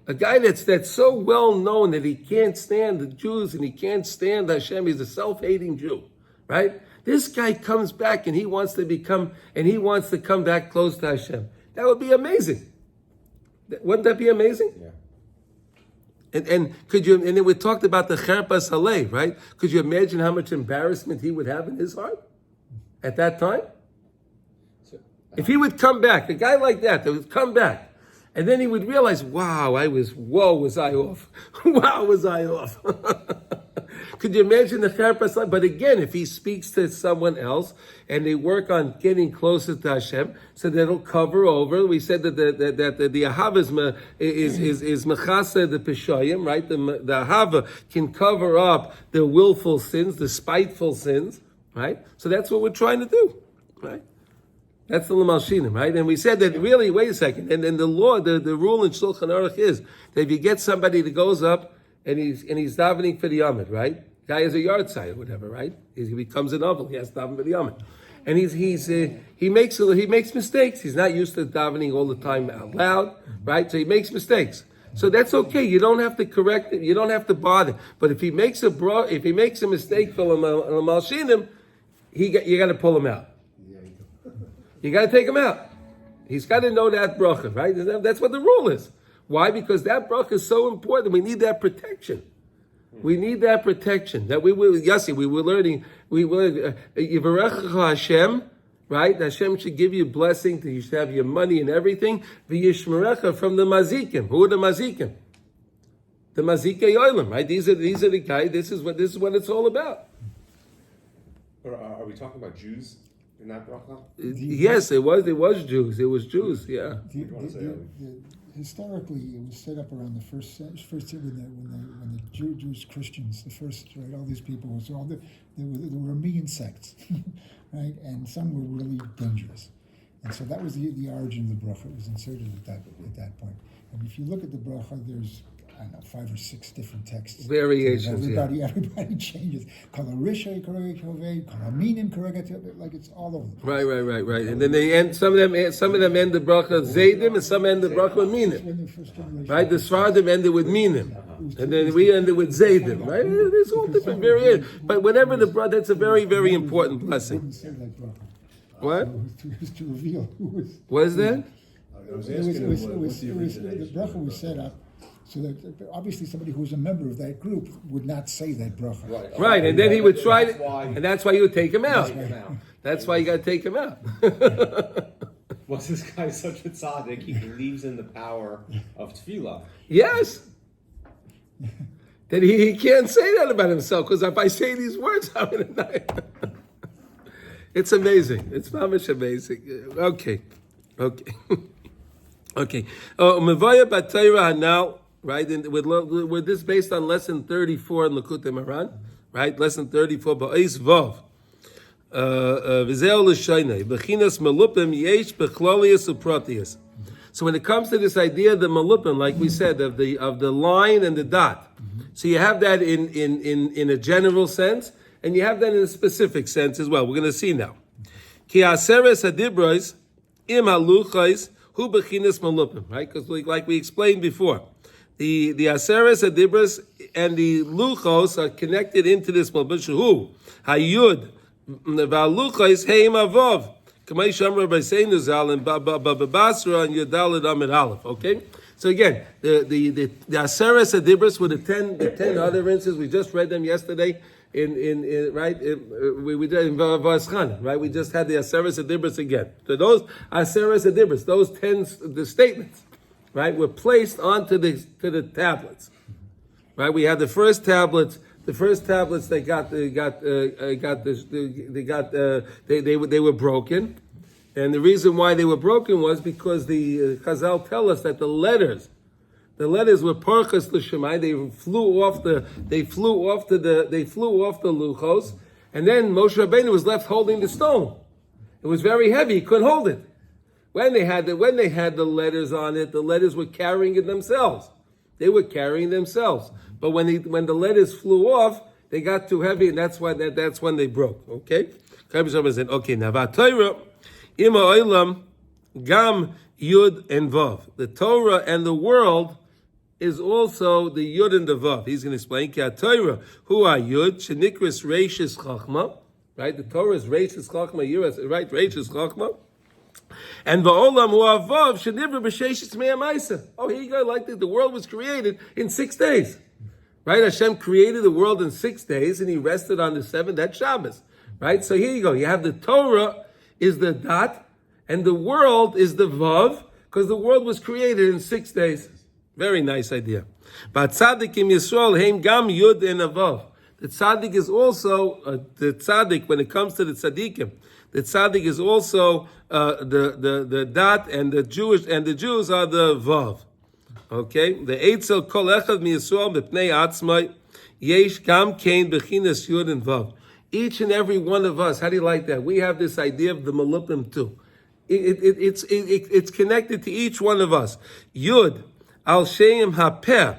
A guy that's so well known that he can't stand the Jews and he can't stand Hashem. He's a self-hating Jew, right? This guy comes back and he wants to come back close to Hashem. That would be amazing. Wouldn't that be amazing? Yeah. And then we talked about the Cherpas Halei, right? Could you imagine how much embarrassment he would have in his heart at that time? If he would come back, a guy like that would come back, and then he would realize, wow, was I off? Wow, was I off? Could you imagine the Cherpas Halei? But again, if he speaks to someone else and they work on getting closer to Hashem, so that'll cover over. We said that the Ahava is mechasa the peshoyim, right? The Ahava can cover up the willful sins, the spiteful sins, right? So that's what we're trying to do, right? That's the Lamalshinim, right? And we said that really, wait a second, and then the law, the rule in Shulchan Aruch is that if you get somebody that goes up and he's davening for the Yamid, right? Guy has a yard site or whatever, right? He becomes an oval. He has to daven for the Yamid, and he makes mistakes. He's not used to davening all the time out loud, right? So he makes mistakes. So that's okay. You don't have to correct him. You don't have to bother. But if he makes a mistake for Lamalshinim, you got to pull him out. You got to take him out. He's got to know that bracha, right? That's what the rule is. Why? Because that bracha is so important. We need that protection. We need that protection. That we were learning. We were Yivarechecha Hashem, right? Hashem should give you blessing. You should have your money and everything. V'yishmerecha from the mazikim. Who are the mazikim? The mazikei olam, right? These are the guys. This is what it's all about. Are we talking about Jews in that bracha? Yes, it was Jews. It was Jews. Yeah. Historically, it was set up around the first when the Jewish Christians, the first, right, all these people there were a million sects, right, and some were really dangerous, and so that was the origin of the bracha. It was inserted at that point. And if you look at the bracha, there's 5 or 6 different texts. Variations. Everybody changes. Like it's all over. Right. And then they end. Some of them end the bracha zaydim, and some end the bracha with minim. Right. The Sfardim ended with minim, and then we ended with zaydim. Right. There's all different variations. But whenever the bracha, that's a very, very important blessing. What? To reveal who was. What is that? I was asking him what the the origination bracha was set up so that obviously somebody who was a member of that group would not say that bracha. Right, and then he would try to, and that's why you would take him out. That's why you got to take him out. Was this guy such a tzaddik? He believes in the power of tefillah. Yes. That he can't say that about himself, because if I say these words, I'm going to die. It's amazing. It's mamish amazing. Okay. Mevaya Batayra now, right? With this based on lesson 34 in Likutey Moharan, right? Lesson 34, Ba'is Vav. V'zeo l'shaynei, b'chinas malupim yesh b'chlolius u'protius. So when it comes to this idea of the malupim, like we said, of the line and the dot, so you have that in a general sense, and you have that in a specific sense as well. We're going to see now. Ki aseres hadibros im haluchos hu b'chinas malupim, right? Because like we explained before, the aseres hadibros and the luchos are connected into this malupim. Who hayud v'aluchos heim avov. Kamei shamra b'seinu zal and babasra and yudalad amid aleph. Okay. So again, the aseres hadibros were the 10 other instances. We just read them yesterday. We did in Vaschan, right? We just had the Aseres Adibros again. So those Aseres Adibros, those 10 the statements, right, were placed onto the tablets, right? We had the first tablets. The first tablets they were broken, and the reason why they were broken was because the Chazal tell us that the letters were parchas l'shemai. They flew off the luchos, and then Moshe Rabbeinu was left holding the stone. It was very heavy; he couldn't hold it. When they had the letters on it, the letters were carrying it themselves. They were carrying themselves. But when the letters flew off, they got too heavy, and that's when they broke. Okay, said, okay, now v'Torah ima olam gam yud and vav. The Torah and the world is also the Yud and the Vav. He's going to explain, Ki HaTorah, hu ha-Yud, shenikris reishis chachma, right? The Torah is reishis chachma, right? Reishis chachma. And va'olam hu ha-Vav, shenivra b'sheishis mea ma'isa. Oh, here you go, like the world was created in 6 days. Right? Hashem created the world in 6 days, and he rested on the 7th, that's Shabbos. Right? So here you go, you have the Torah is the dot, and the world is the Vav, because the world was created in 6 days. Very nice idea. But tzaddik im Yisrael heim gam yud and avav. The tzaddik is also the tzaddik when it comes to the tzaddikim. The tzaddik is also the dot, and the Jews are the vav. Okay, the eitzel kol echad mi Yisrael b'pnei atzmai yesh gam kein bechinas yud and vav. Each and every one of us. How do you like that? We have this idea of the malupim too. It's connected to each one of us. Yud. Al sheim hapeh,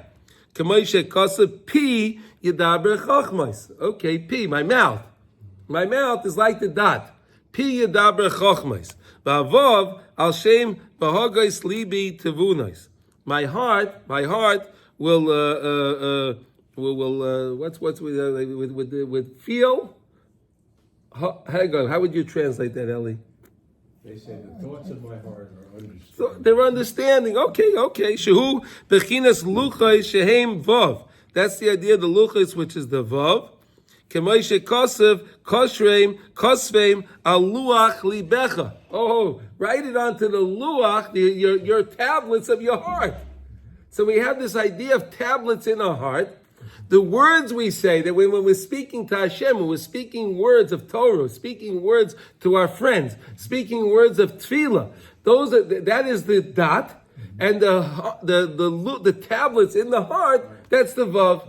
k'moshe kosev pi yedaber chochmos. Okay, pi, my mouth. My mouth is like the dot. Pi yedaber chochmos. V'avov al sheim b'hogos libi tevunos. My heart will with feel. How would you translate that, Ellie? They say the thoughts of my heart are understood. So they're understanding. Okay. Shehu bechinas luchos shehem vav. That's the idea of the luchos, which is the vav. K'moshe kosev kosreim kosveim al luach libecha. Oh, write it onto the luach, your tablets of your heart. So we have this idea of tablets in our heart. The words we say, that when we're speaking to Hashem, when we're speaking words of Torah, speaking words to our friends, speaking words of tefillah, that is the dot, and the tablets in the heart, that's the vav.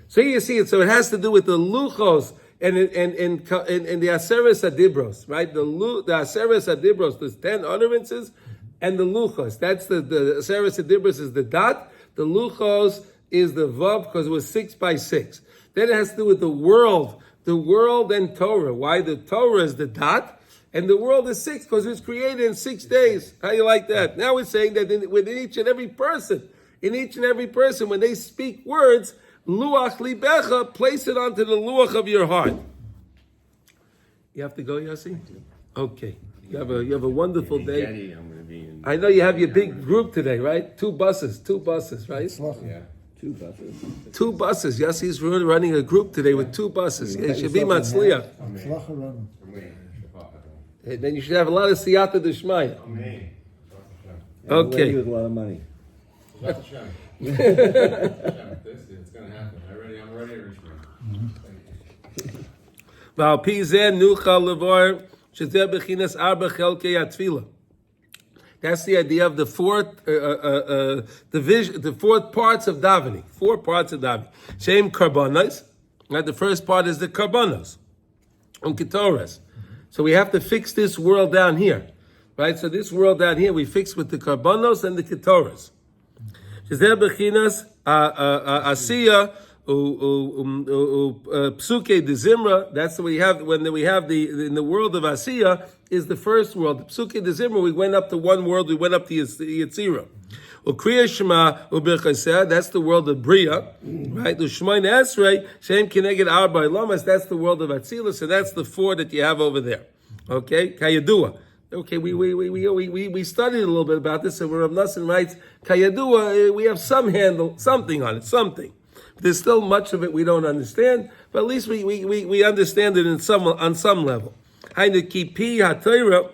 So you see it. So it has to do with the luchos and the aseres adibros, right? The aseres adibros, there's 10 utterances, and the luchos. That's the aseres adibros is the dot. The luchos is the vav because it was 6 by 6. Then it has to do with the world and Torah. Why the Torah is the dot and the world is 6 because it was created in 6 days. How you like that? Now we're saying that within each and every person, when they speak words, luach libecha, place it onto the luach of your heart. You have to go, Yossi? Okay. You have a wonderful day. I know you have your big group today, right? 2 buses, right? Yeah. 2 buses. 2 buses. Yossi's running a group today with 2 buses. It should be matzliach. Then you should have a lot of siyata d'shmaya. Okay. With a lot of money. It's going to happen. I'm ready to reach me. That's the idea of the 4 the 4 parts of davening. 4 parts of davening. Shem karbanos. Right, the first part is the karbanos on ketoras. So we have to fix this world down here, right? So this world down here we fix with the karbanos and the ketoras. Shezeh bechinas asiya psuke de zimra. That's what we have when we have in the world of asiya is the first world. The psuke de zimra, we went up to one world. We went up to Yetzirah. Ukriya shema ubirchaseh. That's the world of bria, right? Ushmain esrei shem kineged arba ilamas. That's the world of atzilus. So that's the 4 that you have over there. Okay, kayadua. Okay, we studied a little bit about this, and Rav Nassim writes, kayadua, we have something on it. But there's still much of it we don't understand, but at least we understand it on some level. Hainu kipi haTorah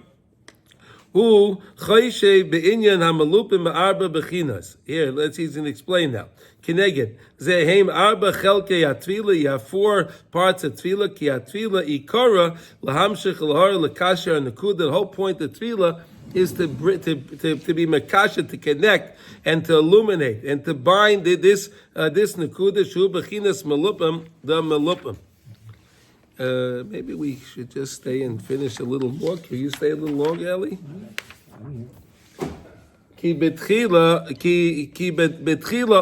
hu choyshe be'inyan hamalupim ba'arba bechinas. Here, he's going to explain now. Kineged zehem arba chelkei atfila. You have 4 parts of tefillah. Ki atfila ikara lahamshich lahar lakasher nakuda. The whole point of tefillah is to be makasher, to connect and to illuminate and to bind this nakuda shu bechinas malupim, the malupim. Maybe we should just stay and finish a little more. Can you stay a little longer, Eli? Ki betchila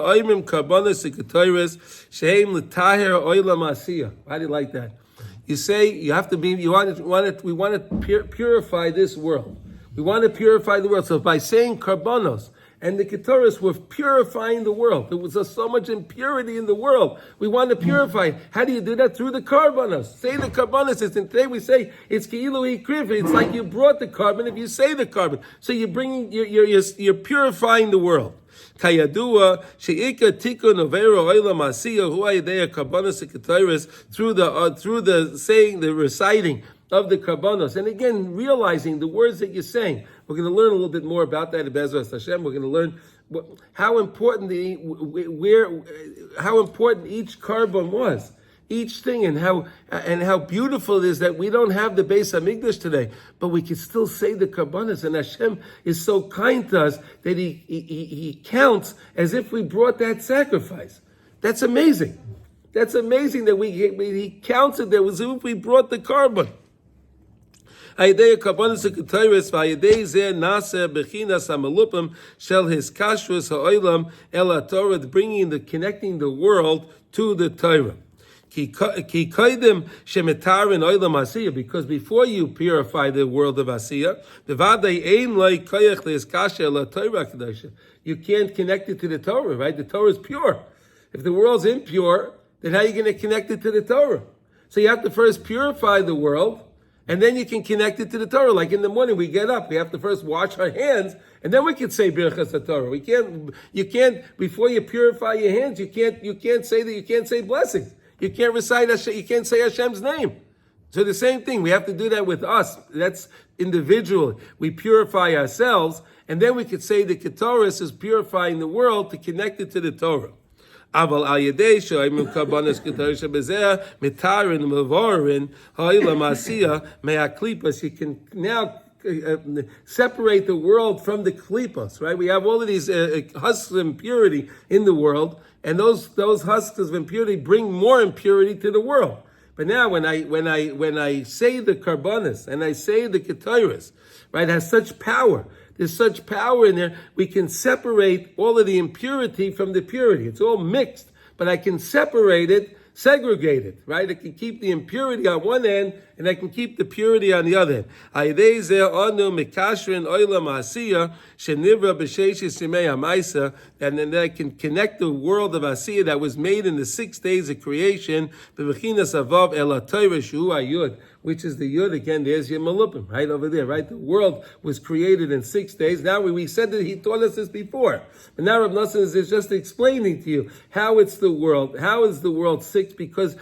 oimim karbanos ikatoris shehem l'taher oilam asiyah. How do you like that? You say you have to be. We want to purify this world. We want to purify the world. So by saying karbanos and the ketoris, we're purifying the world. There was so much impurity in the world. We want to purify it. How do you do that? Through the karbanos. Say the karbanos. And today we say it's ki'ilu ikriv. It's like you brought the carbon if you say the carbon. So you're bringing, you're purifying the world. Kayadua sheika tikun overo oilam asiyah huaydeya karbanos ketoris through the saying, the reciting of the karbanos, and again realizing the words that you're saying. We're going to learn a little bit more about that in Bezras Hashem. We're going to learn how important how important each karban was, each thing, and how beautiful it is that we don't have the Beis Hamikdash today, but we can still say the karbanos, and Hashem is so kind to us that He counts as if we brought that sacrifice. That's amazing. That's amazing that He counts it as if we brought the karban. Bringing the connecting the world to the Torah. Because before you purify the world of Asiyah, you can't connect it to the Torah, right? The Torah is pure. If the world's impure, then how are you going to connect it to the Torah? So you have to first purify the world, And then you can connect it to the Torah. Like in the morning, we get up, we have to first wash our hands, and then we can say Birchas HaTorah. You can't, before you purify your hands, you can't say blessings. You can't recite Hashem, you can't say Hashem's name. So the same thing, we have to do that with us. That's individual. We purify ourselves, and then we could say the Ketores is purifying the world to connect it to the Torah. Aval al yedei shoyim karbanos ketorisha bezeh mitarin mevorin ha'ila masiya me'aklipas. You can now separate the world from the klipas, right? We have all of these husks of impurity in the world, and those husks of impurity bring more impurity to the world. But now, when I say the karbanos and I say the ketoros, right, has such power. There's such power in there, we can separate all of the impurity from the purity. It's all mixed, but I can separate it, segregate it, right? I can keep the impurity on one end, and I can keep the purity on the other end. And then I can connect the world of Asiya that was made in the 6 days of creation, which is the Yud. Again, there's your Malupim, right over there, right? The world was created in 6 days. Now we said that he taught us this before. But now Rav Nosson is just explaining to you how it's the world. How is the world 6? Because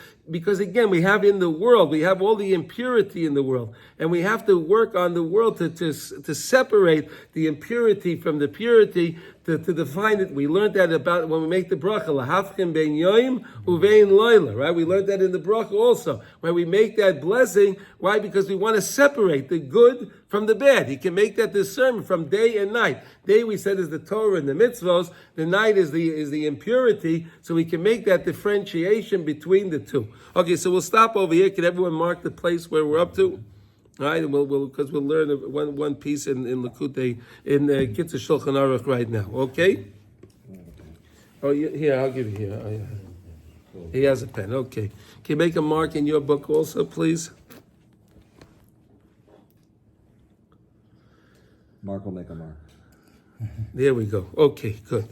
again, we have in the world, we have all the impurity in the world. And we have to work on the world to separate the impurity from the purity, to define it. We learned that about when we make the bracha, lahafchim ben yoim uvein loyla, right? We learned that in the bracha also, where we make that blessing, why? Because we want to separate the good from the bad. He can make that discernment from day and night. Day, we said, is the Torah and the mitzvos. The night is the impurity. So we can make that differentiation between the two. Okay, so we'll stop over here. Can everyone mark the place where we're up to? All right, and we'll learn one piece in Likutey in Kitzur Shulchan Aruch right now. Okay. Oh, here, I'll give you here. Oh, yeah. He has a pen. Okay. Can you make a mark in your book also, please? Mark will make a mark. There we go. Okay, good.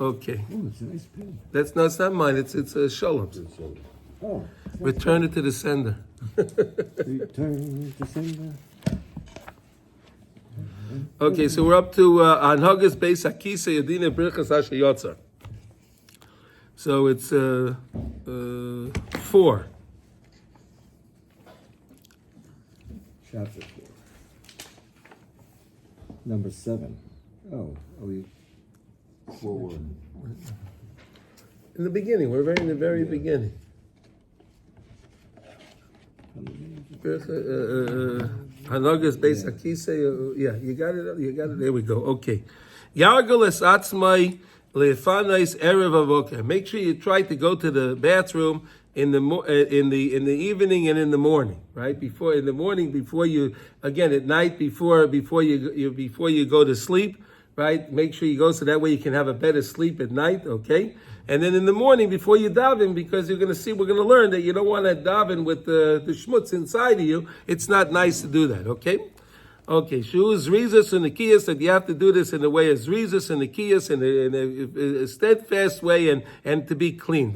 Okay. Oh, it's a nice pen. It's not mine. It's Shalom's. Oh. Return it to the sender. Return to sender. Okay, so we're up to Anhagas Beis Akisa Yadina Birchas Hashayotzer. So it's 4. Chapter 4. Number 7. Oh, you. 4-1. In the beginning, we're right in the very beginning. Hanagas Beis Akisa. Yeah, you got it. There we go. Okay. Yargeles Atzmai Lefanais Erev Avoka. Make sure you try to go to the bathroom in the evening and in the morning, right? Before you again at night before you go to sleep, right? Make sure you go so that way you can have a better sleep at night, okay? And then in the morning before you daven, because we're going to learn that you don't want to daven with the schmutz inside of you. It's not nice to do that, okay? Okay, Shu's Rizus and Nikiyas, that you have to do this in the way of Rizus and Nikiyas, in a steadfast way and to be clean.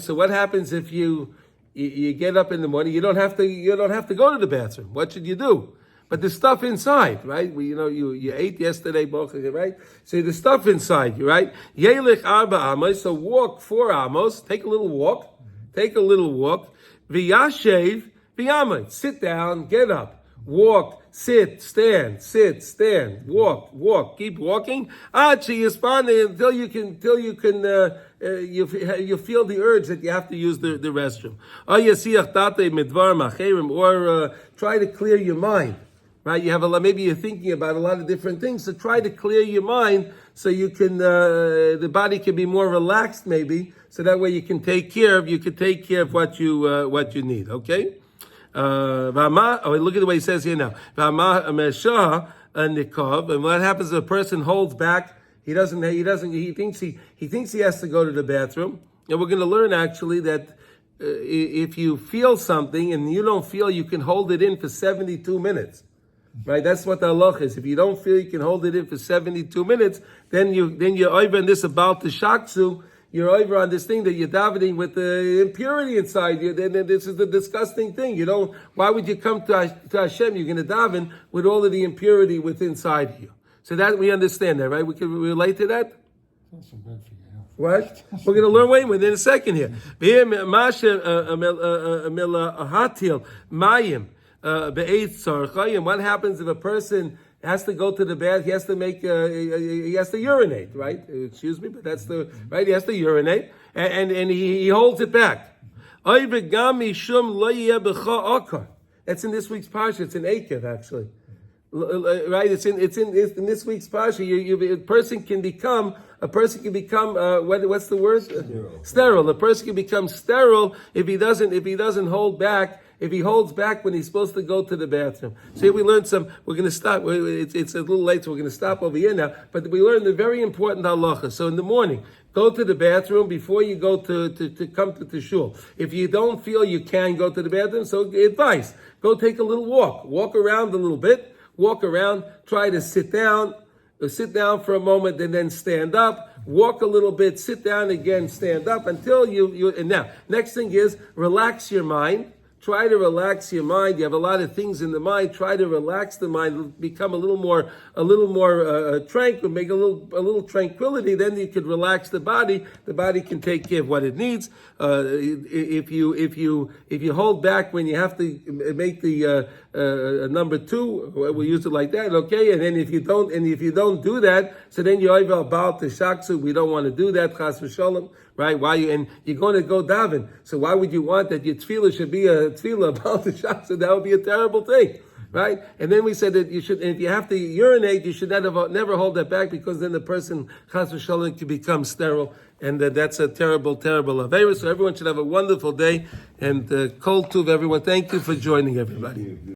So what happens if you get up in the morning? You don't have to go to the bathroom. What should you do? But the stuff inside, right? You ate yesterday, right? So the stuff inside you, right? Yelich arba amos. So walk 4 amos. Take a little walk. V'yashev v'yamid. Sit down. Get up. Walk. Sit. Stand. Sit. Stand. Walk. Keep walking. Until you feel the urge that you have to use the restroom. Or try to clear your mind. Right, maybe you're thinking about a lot of different things. So try to clear your mind so you can the body can be more relaxed, maybe. So that way you can take care of what you need. Okay. Look at the way he says here now. And what happens if a person holds back? He thinks he has to go to the bathroom. And we're going to learn actually that if you feel something and you don't feel, you can hold it in for 72 minutes. Right, that's what the halach is. If you don't feel you can hold it in for 72 minutes, then you're over in this about the shaksu. you're over on this thing that you're davening with the impurity inside you. Then this is the disgusting thing. You don't. Why would you come to Hashem? You're going to daven with all of the impurity within inside you. So that we understand that, right? We can relate to that. It's also bad for your health. What? We're going to learn within a second here. What happens if a person has to go to the bath? He has to he has to urinate, right? Excuse me, but that's the right. He has to urinate, and he holds it back. That's in this week's parsha. It's in Akev, actually. Right? It's in this week's parsha. A person can become what's the word? Sterile. A person can become sterile if he doesn't hold back. If he holds back when he's supposed to go to the bathroom. So here we learned some. We're going to stop. It's a little late, so we're going to stop over here now. But we learned a very important halacha. So in the morning, go to the bathroom before you go to come to the shul. If you don't feel you can go to the bathroom, so advice: go take a little walk. Walk around a little bit. Walk around. Try to sit down. Sit down for a moment and then stand up. Walk a little bit. Sit down again. Stand up until you. And now, next thing is relax your mind. Try to relax your mind. You have a lot of things in the mind. Try to relax the mind, become a little more tranquil, make a little tranquility. Then you could relax the body. The body can take care of what it needs. If you hold back when you have to make the number two, we use it like that, okay? And then if you don't do that, so then you're about to shaksu. We don't want to do that, chas v'sholem. Right? You're going to go daven. So why would you want that your tefillah should be a tefillah about the shaksu? That would be a terrible thing. Right? And then we said that you should, if you have to urinate, you should never hold that back, because then the person, chas v'sholem, can become sterile. And that's a terrible, terrible avera. So everyone should have a wonderful day. And kol tuv, everyone. Thank you for joining, everybody.